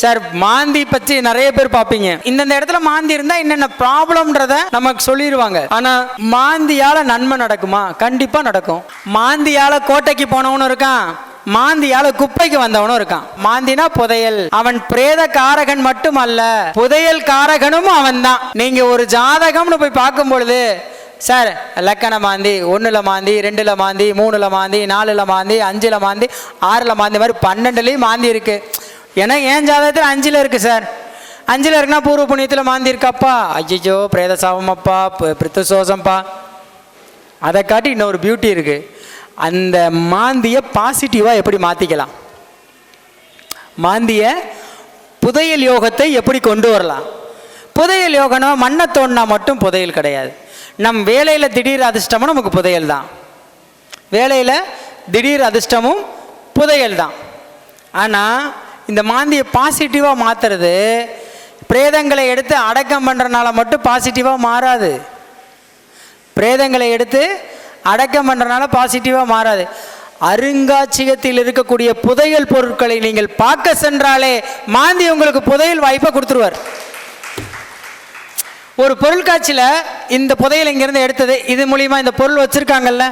Sir மாந்தி பற்றி நிறைய பேர் பார்ப்பீங்க. இந்த இடத்துல மாந்தி இருந்தா என்னென்ன ப்ராப்ளம்ன்றத நமக்கு சொல்லிடுவாங்க. ஆனா மாந்தியால நன்மை நடக்குமா? கண்டிப்பா நடக்கும். மாந்தியால கோட்டைக்கு போனவனும் இருக்கான், மாந்தியால குப்பைக்கு வந்தவனும் இருக்கான். மாந்தினா புதையல். அவன் பிரேத காரகன் மட்டும் அல்ல, புதையல் காரகனும் அவன் தான். நீங்க ஒரு ஜாதகம்னு போய் பார்க்கும் பொழுது, சார் லக்கண மாந்தி 1ல் மாந்தி 2ல் மாந்தி 3ல் மாந்தி 4ல் மாந்தி 5ல் மாந்தி 6ல் மாந்தி மாதிரி 12லேயும் மாந்தி இருக்கு. ஏன்னா என் ஜாதகத்தில் 5ல் இருக்கு சார். 5ல் இருக்குன்னா பூர்வ புண்ணியத்தில் மாந்தி இருக்காப்பா, ஐயோ பிரேத சாபமப்பா, பிரித்து சோசம்பா. அதை காட்டி இன்னொரு பியூட்டி இருக்கு. அந்த மாந்தியை பாசிட்டிவாக எப்படி மாற்றிக்கலாம், மாந்திய புதையல் யோகத்தை எப்படி கொண்டு வரலாம். புதையல் யோகனா மண்ணை தோண்டினா மட்டும் புதையல் கிடையாது. நம் வேலையில் திடீர் அதிர்ஷ்டமும் நமக்கு புதையல் தான். வேலையில் திடீர் அதிர்ஷ்டமும் புதையல் தான். ஆனால் இந்த மாந்தியை பாசிட்டிவாக மாற்றுறது, பிரேதங்களை எடுத்து அடக்கம் பண்ணுறனால மட்டும் பாசிட்டிவாக மாறாது. பிரேதங்களை எடுத்து அடக்கம் பண்ணுறனால பாசிட்டிவாக மாறாது. அருங்காட்சியகத்தில் இருக்கக்கூடிய புதையல் பொருட்களை நீங்கள் பார்க்க சென்றாலே மாந்தி உங்களுக்கு புதையல் வாய்ப்பை கொடுத்துருவார். ஒரு பொருள் காட்சியில் இந்த புதையல் இங்கேருந்து எடுத்தது, இது மூலியமாக இந்த பொருள் வச்சுருக்காங்கல்ல,